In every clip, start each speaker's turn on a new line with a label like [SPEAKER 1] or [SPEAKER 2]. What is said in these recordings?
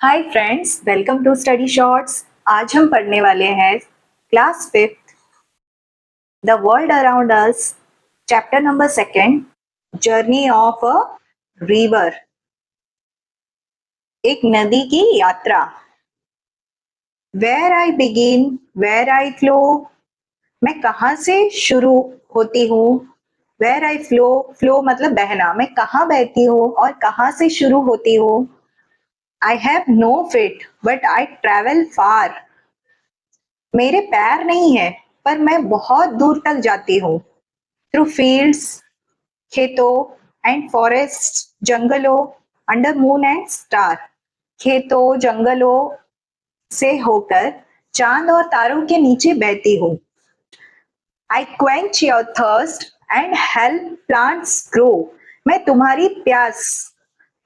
[SPEAKER 1] Hi friends, welcome to study shorts. आज हम पढ़ने वाले हैं class 5th the world around us, chapter number 2, journey of a river, एक नदी की यात्रा। Where I begin, where I flow, मैं कहाँ से शुरू होती हूँ। वेयर आई फ्लो, फ्लो मतलब बहना, मैं कहाँ बहती हूँ और कहाँ से शुरू होती हूँ। I have no feet but I travel far, मेरे पैर नहीं है पर मैं बहुत दूर तक जाती हूँ। थ्रू फील्ड्स, खेतों, एंड फॉरेस्ट, जंगलों, अंडर मून एंड स्टार, खेतों जंगलों से होकर चांद और तारों के नीचे बहती हूँ। I quench your thirst and help plants grow, मैं तुम्हारी प्यास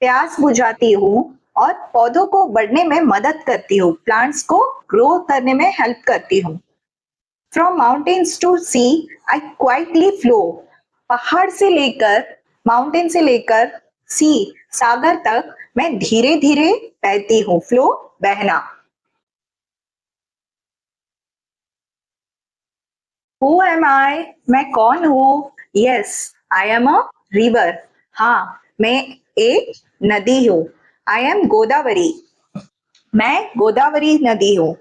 [SPEAKER 1] प्यास बुझाती हूँ और पौधों को बढ़ने में मदद करती हूँ, प्लांट्स को ग्रो करने में हेल्प करती हूँ। From mountains to sea I quietly flow, पहाड़ से लेकर, माउंटेन से लेकर सी, सागर तक मैं धीरे धीरे बहती हूँ। फ्लो बहना। हु एम आई, मैं कौन हूँ। Yes I am a river, हाँ मैं एक नदी हूँ। आई एम गोदावरी, मैं गोदावरी नदी हूँ।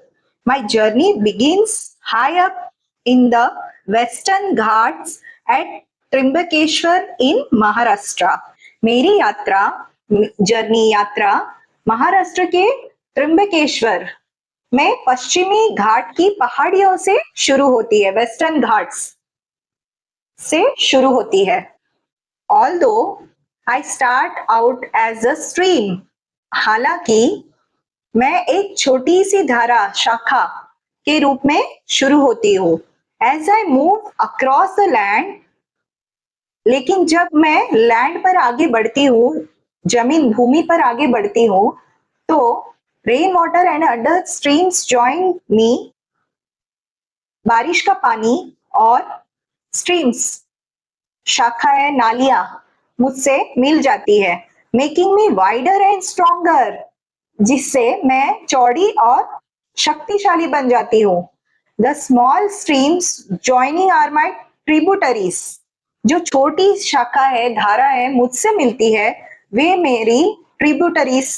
[SPEAKER 1] My journey begins high up in the western Ghats at Trimbakeshwar in Maharashtra, मेरी यात्रा, जर्नी यात्रा महाराष्ट्र के त्रिम्बकेश्वर में पश्चिमी घाट की पहाड़ियों से शुरू होती है, वेस्टर्न घाट्स से शुरू होती है। Although I start out as a stream, हालांकि मैं एक छोटी सी धारा, शाखा के रूप में शुरू होती हूँ। As I move across the land, लेकिन जब मैं लैंड पर आगे बढ़ती हूँ, जमीन भूमि पर आगे बढ़ती हूँ, तो rain water and other streams join me, बारिश का पानी और स्ट्रीम्स, शाखाएं, नालियां मुझसे मिल जाती है। Making me wider and stronger, जिससे मैं चौड़ी और शक्तिशाली बन जाती हूँ। The small streams joining are my tributaries, जो छोटी शाखा है, धारा है, मुझसे मिलती है, वे मेरी ट्रिब्यूटरीज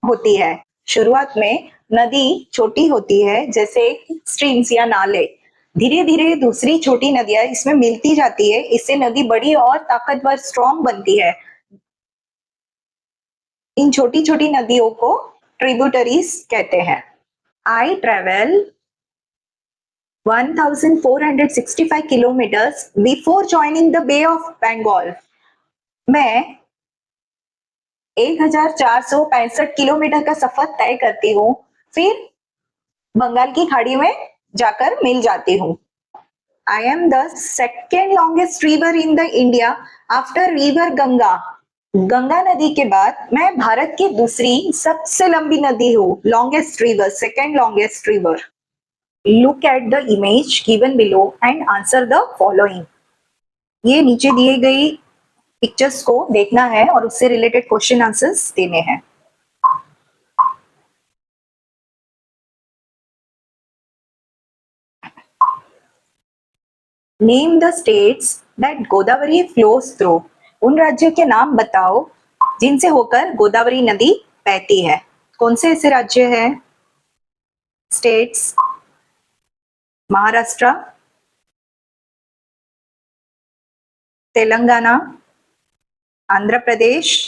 [SPEAKER 1] होती है। शुरुआत में नदी छोटी होती है, जैसे स्ट्रीम्स या नाले, धीरे धीरे दूसरी छोटी नदियां इसमें मिलती जाती है, इससे नदी बड़ी और ताकतवर, स्ट्रॉन्ग बनती है। इन छोटी छोटी नदियों को ट्रिब्यूटरीज कहते हैं। I travel 1465 kilometres before joining the bay of Bengal, मैं 1465 किलोमीटर का सफर तय करती हूँ, फिर बंगाल की खाड़ी में जाकर मिल जाती हूँ। I am the second longest river in the India after river Ganga, Ganga नदी के बाद मैं भारत की दूसरी सबसे लंबी नदी हूँ। Longest river, second longest river. Look at the image given below and answer the following, ये नीचे दिए गई पिक्चर्स को देखना है और उससे रिलेटेड क्वेश्चन आंसर्स देने हैं। Name the states that Godavari flows through, उन राज्यों के नाम बताओ जिनसे होकर गोदावरी नदी बहती है। कौन से ऐसे राज्य हैं? स्टेट्स, महाराष्ट्र, तेलंगाना, आंध्र प्रदेश,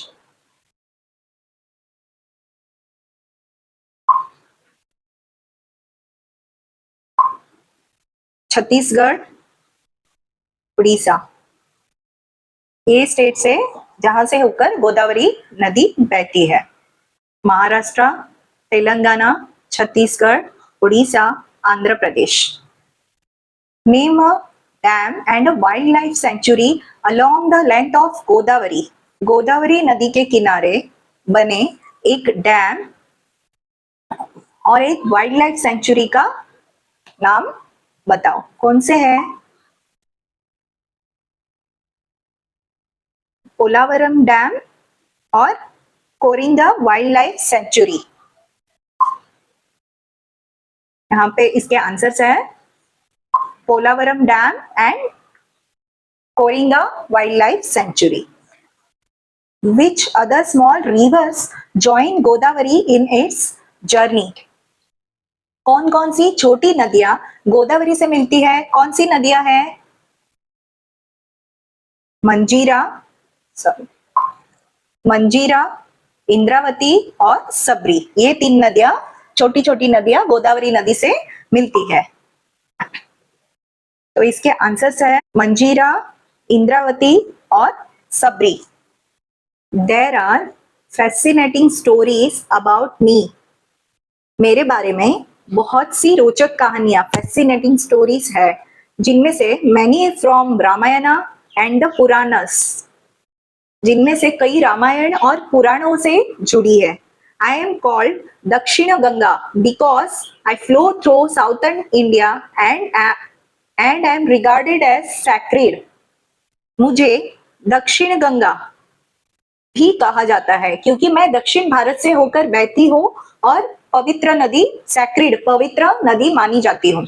[SPEAKER 1] छत्तीसगढ़, उड़ीसा, ये स्टेट्स है जहां से होकर गोदावरी नदी बहती है। Maharashtra, Telangana, Chhattisgarh, Orissa, Andhra Pradesh. Name a dam and a wildlife sanctuary along the length of Godavari, Godavari नदी के किनारे बने एक डैम और एक वाइल्ड लाइफ सेंचुरी का नाम बताओ, कौन से हैं? पोलावरम डैम और कोरिंगा वाइल्ड लाइफ सेंचुरी। यहाँ पे इसके आंसर्स है Polavaram dam and Coringa wild life sanctuary. Which other small rivers join Godavari in its journey? कौन कौन सी छोटी नदियां गोदावरी से मिलती है? कौन सी नदियां हैं? मंजीरा, मंजीरा, इंद्रावती और सबरी, ये 3 नदियां, छोटी छोटी नदियां गोदावरी नदी से मिलती है। तो इसके आंसर्स है मंजीरा, इंद्रावती और सबरी। There are fascinating stories about me. मेरे बारे में बहुत सी रोचक कहानियां, fascinating stories है, जिनमें से many from Ramayana and the Puranas, जिनमें से कई रामायण और पुराणों से जुड़ी है। I am called दक्षिण Ganga because I flow through southern India and am regarded as sacred. मुझे दक्षिण गंगा भी कहा जाता है क्योंकि मैं दक्षिण भारत से होकर बहती हूँ और पवित्र नदी, सैक्रिड, पवित्र नदी मानी जाती हूँ।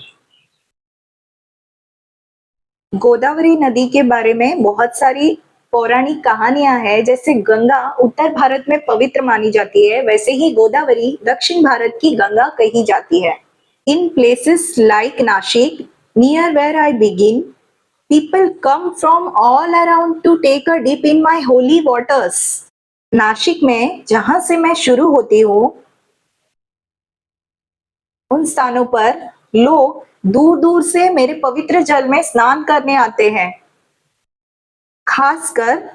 [SPEAKER 1] गोदावरी नदी के बारे में बहुत सारी पौराणिक कहानियां हैं। जैसे गंगा उत्तर भारत में पवित्र मानी जाती है, वैसे ही गोदावरी दक्षिण भारत की गंगा कही जाती है। In places like Nashik, near where I begin, people come from all around to take a dip in my holy waters. Nashik में जहां से मैं शुरू होती हूँ, उन स्थानों पर लोग दूर दूर से मेरे पवित्र जल में स्नान करने आते हैं। खासकर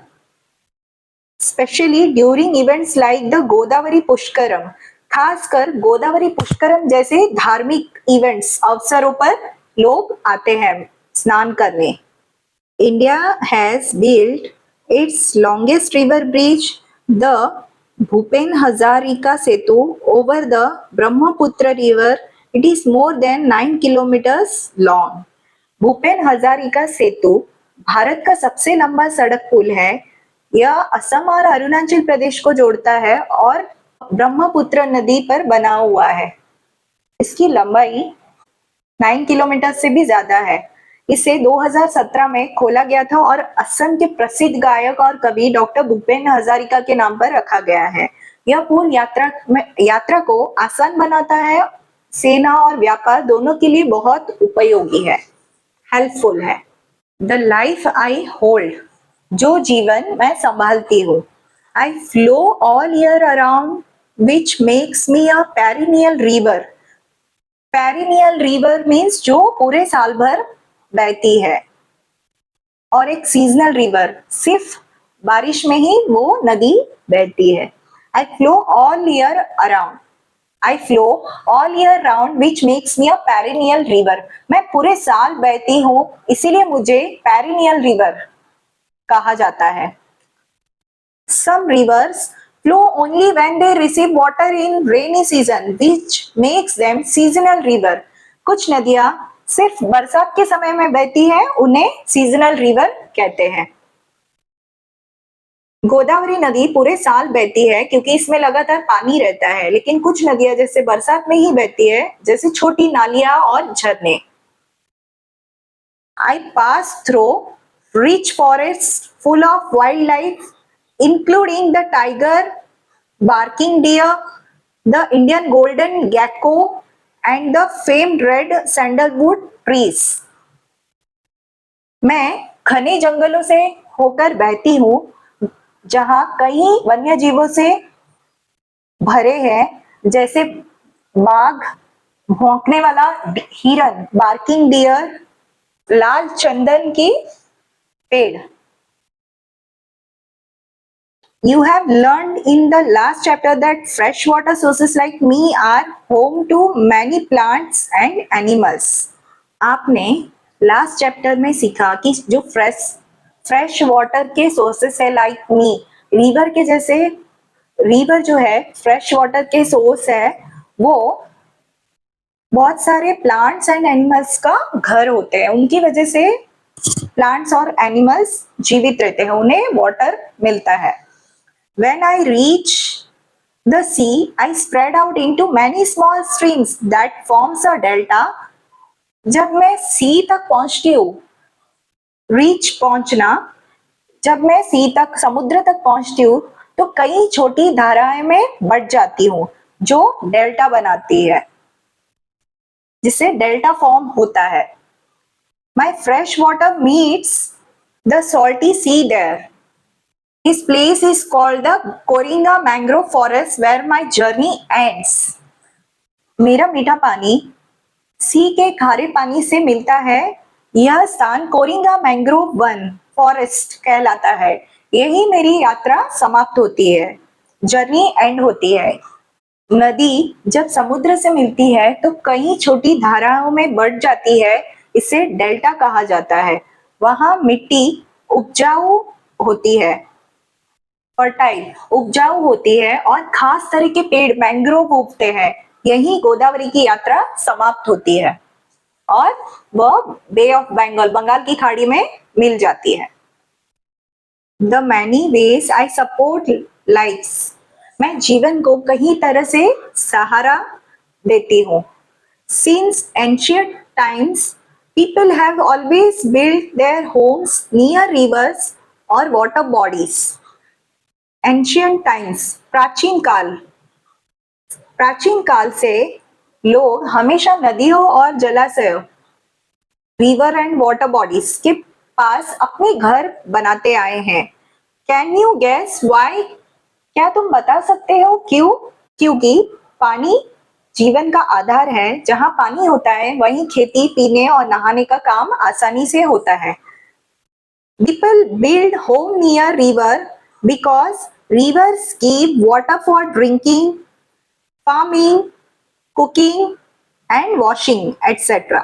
[SPEAKER 1] specially during events like the Godavari Pushkaram, खासकर गोदावरी पुष्करम जैसे धार्मिक इवेंट्स, अवसरों पर लोग आते हैं स्नान करने। India has built its longest river bridge, the Bhupen Hazarika Setu, over the Brahmaputra River. It is more than 9 kilometers long. Bhupen Hazarika सेतु भारत का सबसे लंबा सड़क पुल है। यह असम और अरुणाचल प्रदेश को जोड़ता है और ब्रह्मपुत्र नदी पर बना हुआ है। इसकी लंबाई 9 किलोमीटर से भी ज्यादा है। इसे 2017 में खोला गया था और असम के प्रसिद्ध गायक और कवि डॉक्टर भूपेन हजारिका के नाम पर रखा गया है। यह पुल यात्रा को आसान बनाता है, सेना और व्यापार दोनों के लिए बहुत उपयोगी है, हेल्पफुल है। द लाइफ आई होल्ड, जो जीवन मैं संभालती हूँ। I flow all year around which makes me a perennial river. Perennial river means जो पूरे साल भर बहती है, और एक सीजनल रिवर, सिर्फ बारिश में ही वो नदी बहती है। I flow all year around, I flow all year round which makes me a perennial river. मैं पूरे साल बहती हूँ, इसीलिए मुझे पेरिनियल रिवर कहा जाता है। Some rivers flow only when they receive water in rainy season, which makes them seasonal river. कुछ नदियां सिर्फ बरसात के समय में बहती है, उन्हें सीजनल रिवर कहते हैं। गोदावरी नदी पूरे साल बहती है क्योंकि इसमें लगातार पानी रहता है, लेकिन कुछ नदियां जैसे बरसात में ही बहती है, जैसे छोटी नालियां और झरने। I pass through rich forests full of wildlife, including the tiger, barking deer, the Indian golden gecko, and the famed red sandalwood trees. मैं घने जंगलों से होकर बहती हूँ, जहां कई वन्य जीवों से भरे हैं, जैसे बाघ, भौंकने वाला हिरन, बार्किंग डियर, लाल चंदन की पेड़। You have learned in the last chapter that freshwater sources like me are home to many plants and animals. आपने लास्ट चैप्टर में सीखा कि जो फ्रेश वाटर के सोर्सेस है लाइक मी, रिवर के जैसे, रिवर जो है फ्रेश वाटर के सोर्स है, वो बहुत सारे प्लांट्स एंड एनिमल्स का घर होते हैं। उनकी वजह से प्लांट्स और एनिमल्स जीवित रहते हैं, उन्हें वाटर मिलता है। When I reach The sea I spread out into many small streams that forms a delta. जब मैं सी तक पहुंचती हूँ, रीच पहुंचना, जब मैं सी तक समुद्र तक पहुंचती हूँ तो कई छोटी धाराएं में बढ़ जाती हूँ जो डेल्टा बनाती है, जिससे डेल्टा फॉर्म होता है. My fresh water meets the salty sea there. This place is called the Coringa mangrove forest where my journey ends. मेरा मीठा पानी सी के खारे पानी से मिलता है. यह स्थान कोरिंगा मैंग्रोव वन फॉरेस्ट कहलाता है. यही मेरी यात्रा समाप्त होती है, जर्नी एंड होती है. नदी जब समुद्र से मिलती है तो कई छोटी धाराओं में बढ़ जाती है. इसे डेल्टा कहा जाता है. वहां मिट्टी उपजाऊ होती है, फर्टाइल उपजाऊ होती है और खास तरह के पेड़ मैंग्रोव उगते हैं. यही गोदावरी की यात्रा समाप्त होती है और वह बे ऑफ बंगाल, बंगाल की खाड़ी में मिल जाती है. The many ways I support lifes. मैं जीवन को कई तरह से सहारा देती हूँ. Since ancient times people have always built their homes near rivers और वाटर बॉडीज. एंशियंट टाइम्स प्राचीन काल, प्राचीन काल से लोग हमेशा नदियों और जलाशयों, रिवर एंड वाटर बॉडीज के पास अपने घर बनाते आए हैं. Can you guess why? क्या तुम बता सकते हो क्यों? क्योंकि पानी जीवन का आधार है. जहां पानी होता है वहीं खेती, पीने और नहाने का काम आसानी से होता है. People build home near river because rivers give water for drinking, farming, cooking and washing, etc.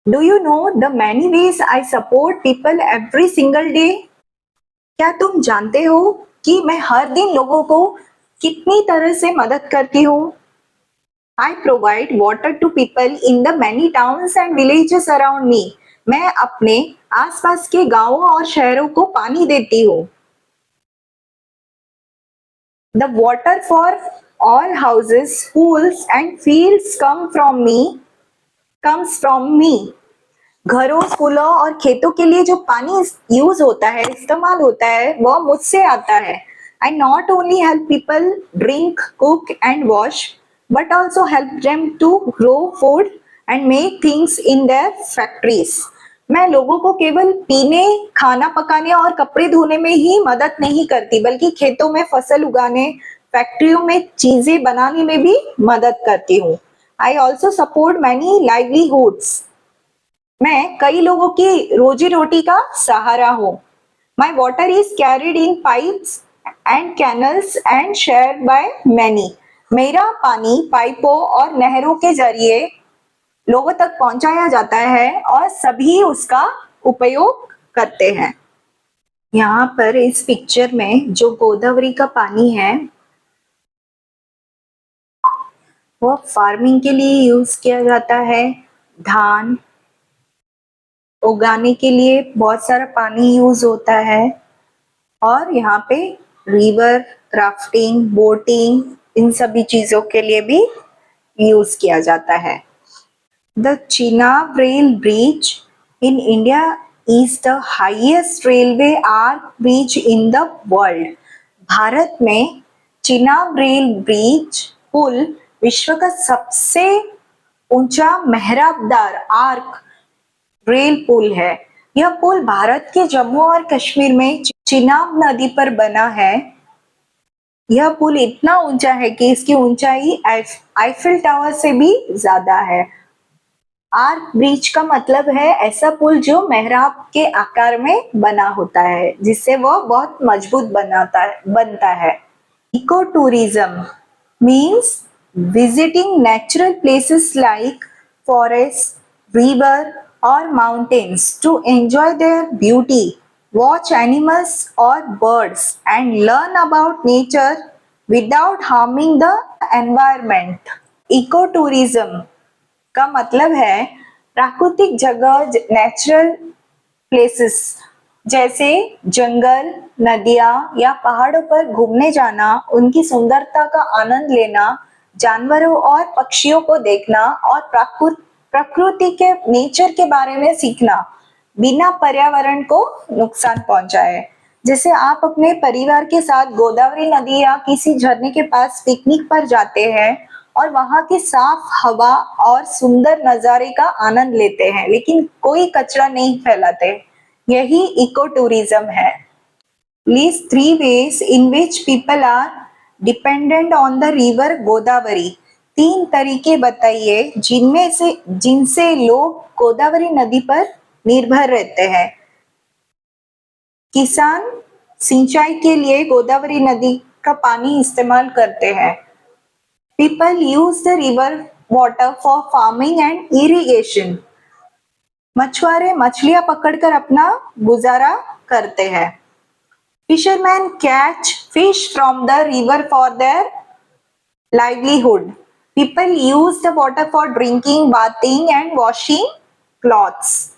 [SPEAKER 1] Do you know the many ways I support people every single day? क्या तुम जानते हो कि मैं हर दिन लोगों को कितनी तरह से मदद करती हूँ? I provide water to people in the many towns and villages around me. मैं अपने आसपास के गांवों और शहरों को पानी देती हूँ. The water for all houses, schools and fields comes from me. घरों, स्कूलों और खेतों के लिए जो पानी यूज होता है, इस्तेमाल होता है, वह मुझसे आता है. I not only help people drink, cook and wash, but also help them to grow food and make things in their factories. मैं लोगों को केवल पीने, खाना पकाने और कपड़े धोने में ही मदद नहीं करती, बल्कि खेतों में फसल उगाने, फैक्ट्रियों में चीजें बनाने में भी मदद करती हूँ. I also support many livelihoods. मैं कई लोगों की रोजी रोटी का सहारा हूँ. My water is carried in pipes and canals and shared by many. मेरा पानी पाइपों और नहरों के जरिए लोगों तक पहुंचाया जाता है और सभी उसका उपयोग करते हैं. यहाँ पर इस पिक्चर में जो गोदावरी का पानी है वो फार्मिंग के लिए यूज किया जाता है. धान उगाने के लिए बहुत सारा पानी यूज होता है और यहाँ पे रिवर क्राफ्टिंग, बोटिंग, इन सभी चीजों के लिए भी यूज किया जाता है. The Chenab rail bridge in India is the highest railway arch bridge in the world. Bharat में चिनाब रेल ब्रिज पुल विश्व का सबसे ऊंचा मेहराबदार आर्क रेल पुल है. यह पुल भारत के जम्मू और कश्मीर में चिनाब नदी पर बना है. यह पुल इतना ऊंचा है कि इसकी ऊंचाई आईफिल टावर से भी ज्यादा है. आर्क ब्रिज का मतलब है ऐसा पुल जो मेहराब के आकार में बना होता है, जिससे वह बहुत मजबूत बनता है. Eco tourism means visiting natural places like forests, river or mountains to enjoy their beauty, watch animals or birds and learn about nature without harming the environment. Ecotourism का मतलब है प्राकृतिक जगह, नेचुरल प्लेसेस, जैसे जंगल, नदियां या पहाड़ों पर घूमने जाना, उनकी सुंदरता का आनंद लेना, जानवरों और पक्षियों को देखना और प्रकृति के नेचर के बारे में सीखना बिना पर्यावरण को नुकसान पहुंचाए। जैसे आप अपने परिवार के साथ गोदावरी नदी या किसी झरने के पास पिकनिक पर जाते हैं और वहां की साफ हवा और सुंदर नजारे का आनंद लेते हैं, लेकिन कोई कचरा नहीं फैलाते। यही इको टूरिज्म है। List three ways in which people are dependent on the river Godavari. तीन तरीके बताइए जिनसे लोग गोदावरी नदी पर निर्भर रहते हैं। किसान सिंचाई के लिए गोदावरी नदी का पानी इस्तेमाल करते हैं। People use the river water for farming and irrigation। मछुआरे मछलियां पकड़कर अपना गुजारा करते हैं। Fishermen catch fish from the river for their livelihood। People use the water for drinking, bathing and washing clothes।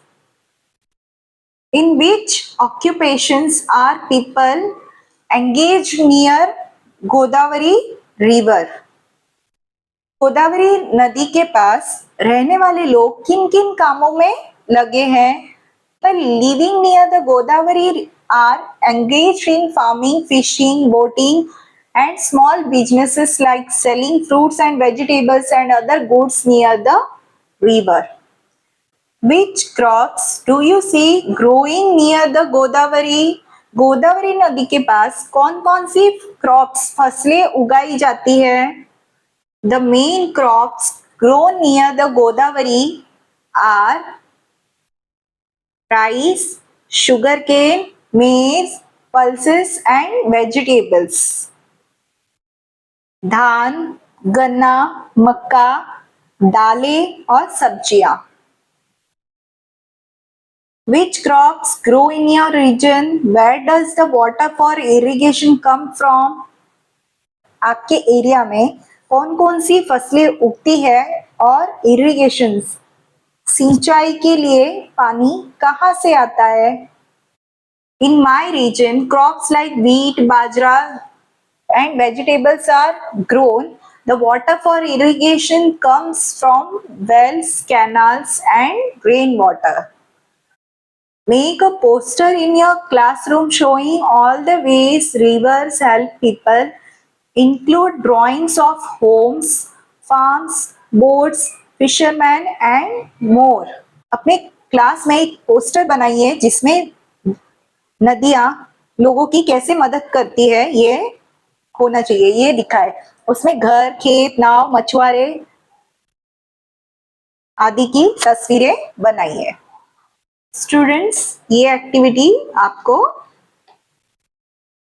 [SPEAKER 1] In which occupations are people engaged near Godavari river? Godavari नदी के पास रहने वाले लोग किन किन कामों में लगे हैं? People living near the Godavari are engaged in farming, fishing, boating and small businesses like selling fruits and vegetables and other goods near the river। Which crops do you see growing near the Godavari? Godavari नदी के पास कौन कौन सी crops फसलें उगाई जाती है? The main crops grown near the Godavari are rice, sugarcane, maize, pulses and vegetables। धान, गन्ना, मक्का, दालें और सब्जियां। Which crops grow in your region? Where does the water for irrigation come from? आपके एरिया में कौन कौन सी फसलें उगती है और इरिगेशन सिंचाई के लिए पानी कहाँ से आता है? In my region, crops like wheat, bajra and vegetables are grown. The water for irrigation comes from wells, canals and rainwater। Make a poster in your classroom showing all the ways rivers help people। Include drawings of homes, farms, boats, fishermen and more। अपने class में एक poster बनाइए जिसमें नदियां लोगों की कैसे मदद करती है ये होना चाहिए, ये दिखाए। उसमें घर, खेत, नाव, मछुआरे आदि की तस्वीरें बनाइए। स्टूडेंट्स, ये एक्टिविटी आपको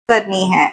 [SPEAKER 1] करनी है।